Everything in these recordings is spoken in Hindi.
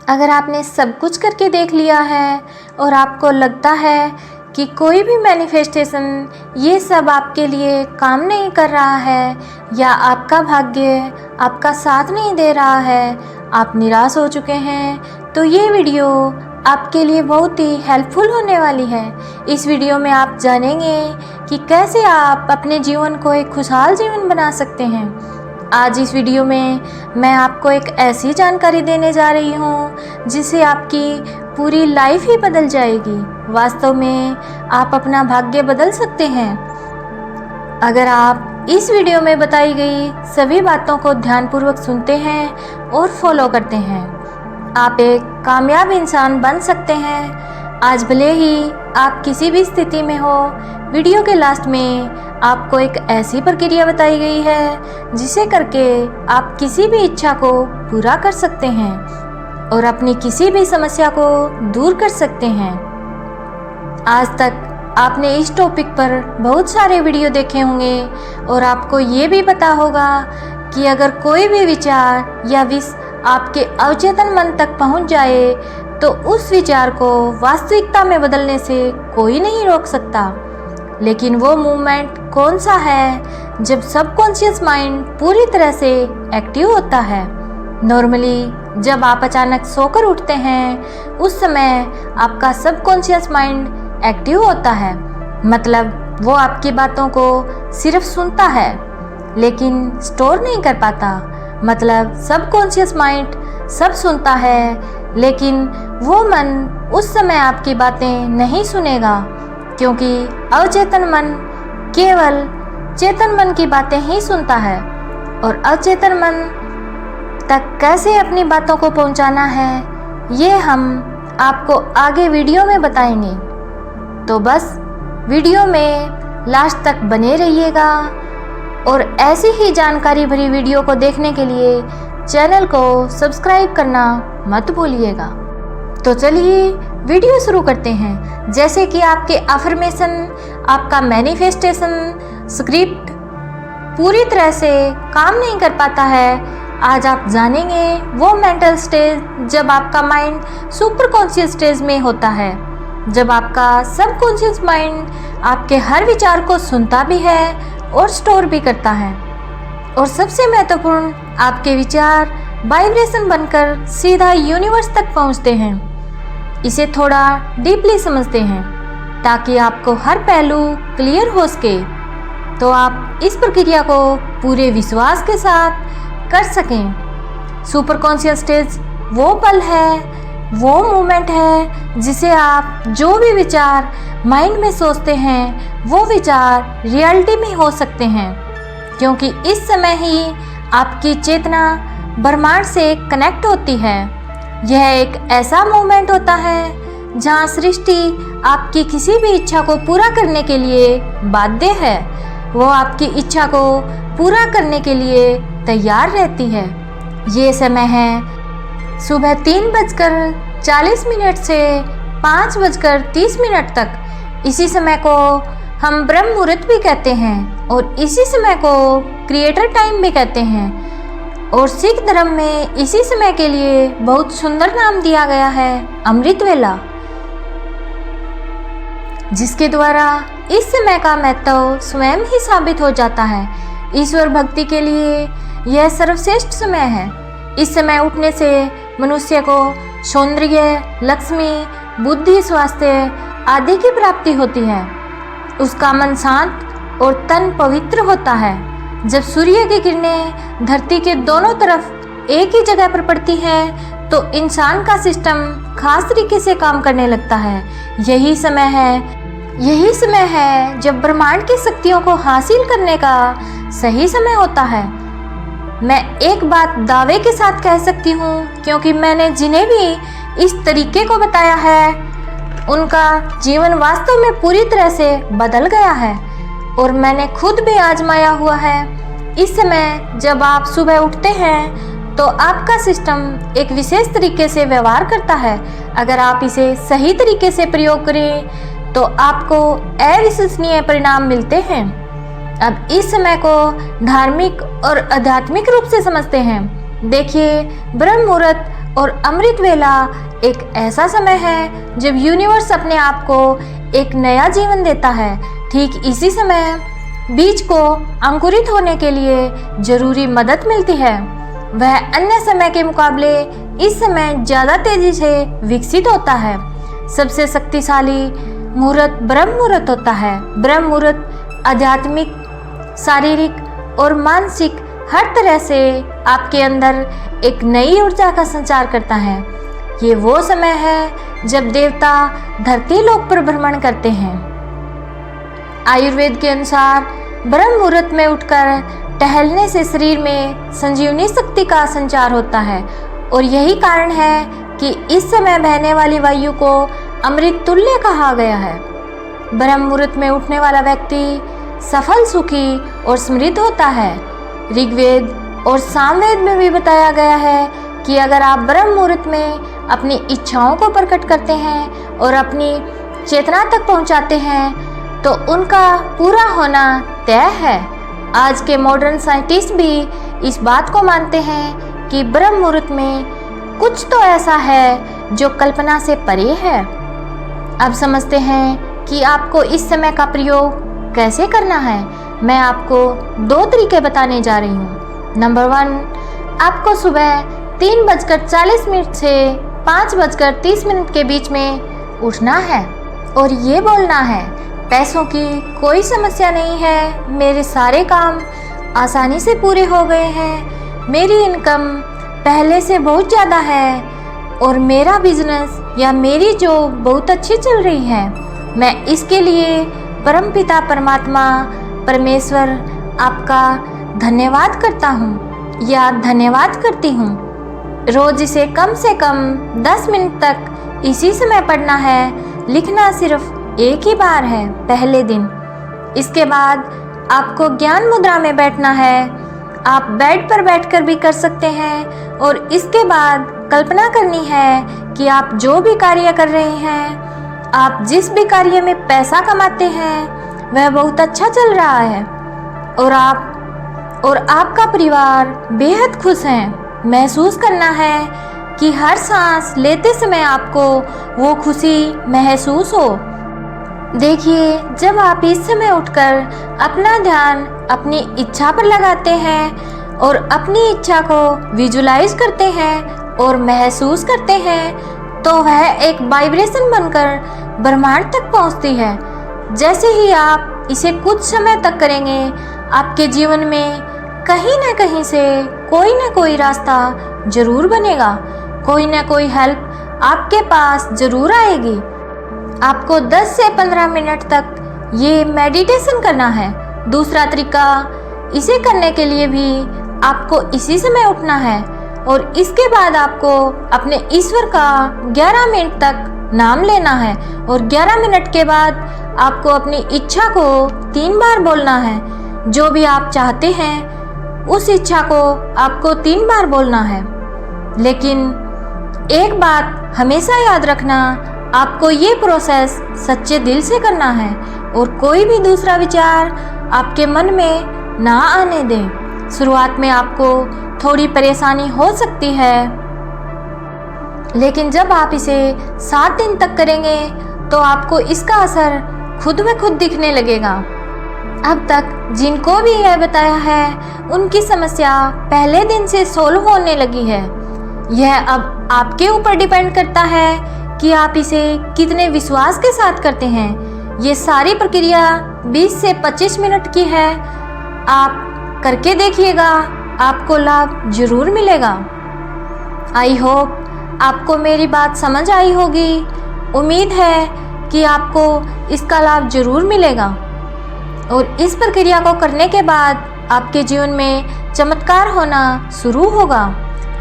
अगर आपने सब कुछ करके देख लिया है और आपको लगता है कि कोई भी मैनिफेस्टेशन ये सब आपके लिए काम नहीं कर रहा है या आपका भाग्य आपका साथ नहीं दे रहा है, आप निराश हो चुके हैं, तो ये वीडियो आपके लिए बहुत ही हेल्पफुल होने वाली है। इस वीडियो में आप जानेंगे कि कैसे आप अपने जीवन को एक खुशहाल जीवन बना सकते हैं। आज इस वीडियो में मैं आपको एक ऐसी जानकारी देने जा रही हूँ जिससे आपकी पूरी लाइफ ही बदल जाएगी। वास्तव में आप अपना भाग्य बदल सकते हैं अगर आप इस वीडियो में बताई गई सभी बातों को ध्यानपूर्वक सुनते हैं और फॉलो करते हैं। आप एक कामयाब इंसान बन सकते हैं। आज भले ही आप किसी भी स्थिति में हो, वीडियो के लास्ट में आपको एक ऐसी प्रक्रिया बताई गई है जिसे करके आप किसी भी इच्छा को पूरा कर सकते हैं और अपनी किसी भी समस्या को दूर कर सकते हैं। आज तक आपने इस टॉपिक पर बहुत सारे वीडियो देखे होंगे और आपको ये भी पता होगा कि अगर कोई भी विचार या विष आपके अवचेतन मन तक पहुंच जाए तो उस विचार को वास्तविकता में बदलने से कोई नहीं रोक सकता। लेकिन वो मूवमेंट कौन सा है जब सबकॉन्शियस माइंड पूरी तरह से एक्टिव होता है। नॉर्मली जब आप अचानक सोकर उठते हैं उस समय आपका सबकॉन्शियस माइंड एक्टिव होता है, मतलब वो आपकी बातों को सिर्फ सुनता है लेकिन स्टोर नहीं कर पाता। मतलब सबकॉन्शियस माइंड सब सुनता है लेकिन वो मन उस समय आपकी बातें नहीं सुनेगा, क्योंकि अवचेतन मन केवल चेतन मन की बातें ही सुनता है और अचेतन मन तक कैसे अपनी बातों को पहुंचाना है ये हम आपको आगे वीडियो में बताएंगे। तो बस वीडियो में लास्ट तक बने रहिएगा और ऐसी ही जानकारी भरी वीडियो को देखने के लिए चैनल को सब्सक्राइब करना मत भूलिएगा। तो चलिए वीडियो शुरू करते हैं। जैसे कि आपके अफर्मेशन, आपका मैनिफेस्टेशन स्क्रिप्ट पूरी तरह से काम नहीं कर पाता है, आज आप जानेंगे वो मेंटल स्टेज जब आपका माइंड सुपर कॉन्शियस स्टेज में होता है, जब आपका सबकॉन्शियस माइंड आपके हर विचार को सुनता भी है और स्टोर भी करता है। और सबसे महत्वपूर्ण, आपके विचार वाइब्रेशन बनकर सीधा यूनिवर्स तक पहुंचते हैं। इसे थोड़ा डीपली समझते हैं ताकि आपको हर पहलू क्लियर हो सके, तो आप इस प्रक्रिया को पूरे विश्वास के साथ कर सकें। सुपर कॉन्शियस स्टेज वो पल है, वो मोमेंट है जिसे आप जो भी विचार माइंड में सोचते हैं वो विचार रियलिटी में हो सकते हैं, क्योंकि इस समय ही आपकी चेतना ब्रह्मांड से कनेक्ट होती है। यह एक ऐसा मोमेंट होता है जहां सृष्टि आपकी किसी भी इच्छा को पूरा करने के लिए बाध्य है, वो आपकी इच्छा को पूरा करने के लिए तैयार रहती है। ये समय है सुबह 3:40 से 5:30 तक। इसी समय को हम ब्रह्म मुहूर्त भी कहते हैं और इसी समय को क्रिएटर टाइम भी कहते हैं। और सिख धर्म में इसी समय के लिए बहुत सुंदर नाम दिया गया है, अमृत वेला, जिसके द्वारा इस समय का महत्व स्वयं ही साबित हो जाता है। ईश्वर भक्ति के लिए यह सर्वश्रेष्ठ समय है। इस समय उठने से मनुष्य को सौंदर्य, लक्ष्मी, बुद्धि, स्वास्थ्य आदि की प्राप्ति होती है। उसका मन शांत और तन पवित्र होता है। जब सूर्य की किरणें धरती के दोनों तरफ एक ही जगह पर पड़ती हैं तो इंसान का सिस्टम खास तरीके से काम करने लगता है। यही समय है जब ब्रह्मांड की शक्तियों को हासिल करने का सही समय होता है। मैं एक बात दावे के साथ कह सकती हूँ, क्योंकि मैंने जिन्हें भी इस तरीके को बताया है उनका जीवन वास्तव में पूरी तरह से बदल गया है और मैंने खुद भी आजमाया हुआ है। इस समय जब आप सुबह उठते हैं तो आपका सिस्टम एक विशेष तरीके से व्यवहार करता है। अगर आप इसे सही तरीके से प्रयोग करें तो आपको अविश्वसनीय परिणाम मिलते हैं। अब इस समय को धार्मिक और आध्यात्मिक रूप से समझते हैं। देखिए, ब्रह्म मुहूर्त और अमृत वेला एक ऐसा समय है जब यूनिवर्स अपने आप को एक नया जीवन देता है। ठीक इसी समय बीज को अंकुरित होने के लिए जरूरी मदद मिलती है। वह अन्य समय के मुकाबले इस समय ज़्यादा तेजी से विकसित होता है। सबसे शक्तिशाली मुहूर्त ब्रह्म मुहूर्त होता है। ब्रह्म मुहूर्त आध्यात्मिक, शारीरिक और मानसिक हर तरह से आपके अंदर एक नई ऊर्जा का संचार करता है। ये वो समय है जब देवता धरती लोक पर भ्रमण करते हैं। आयुर्वेद के अनुसार ब्रह्म मुहूर्त में उठकर टहलने से शरीर में संजीवनी शक्ति का संचार होता है और यही कारण है कि इस समय बहने वाली वायु को अमृत तुल्य कहा गया है। ब्रह्म मुहूर्त में उठने वाला व्यक्ति सफल, सुखी और समृद्ध होता है। ऋग्वेद और सामवेद में भी बताया गया है कि अगर आप ब्रह्म मुहूर्त में अपनी इच्छाओं को प्रकट करते हैं और अपनी चेतना तक पहुंचाते हैं तो उनका पूरा होना तय है। आज के मॉडर्न साइंटिस्ट भी इस बात को मानते हैं कि ब्रह्म मुहूर्त में कुछ तो ऐसा है जो कल्पना से परे है। अब समझते हैं कि आपको इस समय का प्रयोग कैसे करना है। मैं आपको 2 तरीके बताने जा रही हूँ। नंबर 1, आपको सुबह 3:40 से 5:30 के बीच में उठना है और ये बोलना है, पैसों की कोई समस्या नहीं है, मेरे सारे काम आसानी से पूरे हो गए हैं, मेरी इनकम पहले से बहुत ज़्यादा है और मेरा बिजनेस या मेरी जॉब बहुत अच्छी चल रही है। मैं इसके लिए परमपिता परमात्मा परमेश्वर आपका धन्यवाद करता हूँ या धन्यवाद करती हूँ। रोज इसे कम से कम 10 मिनट तक इसी समय पढ़ना है। लिखना सिर्फ एक ही बार है, पहले दिन। इसके बाद आपको ज्ञान मुद्रा में बैठना है। आप बेड पर बैठकर भी कर सकते हैं और इसके बाद कल्पना करनी है कि आप जो भी कार्य कर रहे हैं, आप जिस भी कार्य में पैसा कमाते हैं वह बहुत अच्छा चल रहा है और आपका परिवार बेहद खुश है। महसूस करना है कि हर सांस लेते समय आपको वो खुशी महसूस हो। देखिए, जब आप इस समय उठकर अपना ध्यान अपनी इच्छा पर लगाते हैं और अपनी इच्छा को विजुलाइज करते हैं और महसूस करते हैं तो वह एक वाइब्रेशन बनकर ब्रह्मांड तक पहुंचती है। जैसे ही आप इसे कुछ समय तक करेंगे, आपके जीवन में कहीं न कहीं से कोई न कोई रास्ता जरूर बनेगा, कोई न कोई हेल्प आपके पास जरूर आएगी। आपको 10 से 15 मिनट तक ये मेडिटेशन करना है। दूसरा तरीका, इसे करने के लिए भी आपको इसी समय उठना है और इसके बाद आपको अपने ईश्वर का 11 मिनट तक नाम लेना है और 11 मिनट के बाद आपको अपनी इच्छा को 3 बार बोलना है। जो भी आप चाहते हैं उस इच्छा को आपको 3 बार बोलना है। लेकिन एक बात हमेशा याद रखना, आपको ये प्रोसेस सच्चे दिल से करना है और कोई भी दूसरा विचार आपके मन में ना आने दें। शुरुआत में आपको थोड़ी परेशानी हो सकती है, लेकिन जब आप इसे 7 दिन तक करेंगे तो आपको इसका असर खुद ब खुद दिखने लगेगा। अब तक जिनको भी यह बताया है उनकी समस्या पहले दिन से सोल्व होने लगी है। यह अब आपके ऊपर डिपेंड करता है कि आप इसे कितने विश्वास के साथ करते हैं। ये सारी प्रक्रिया 20 से 25 मिनट की है। आप करके देखिएगा, आपको लाभ जरूर मिलेगा। आई होप आपको मेरी बात समझ आई होगी। उम्मीद है कि आपको इसका लाभ जरूर मिलेगा और इस प्रक्रिया को करने के बाद आपके जीवन में चमत्कार होना शुरू होगा।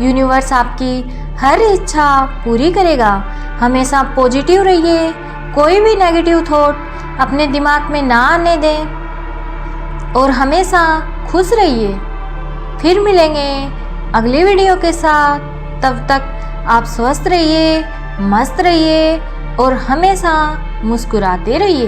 यूनिवर्स आपकी हर इच्छा पूरी करेगा। हमेशा पॉजिटिव रहिए, कोई भी नेगेटिव थॉट अपने दिमाग में ना आने दें और हमेशा खुश रहिए। फिर मिलेंगे अगली वीडियो के साथ। तब तक आप स्वस्थ रहिए, मस्त रहिए और हमेशा मुस्कुराते रहिए।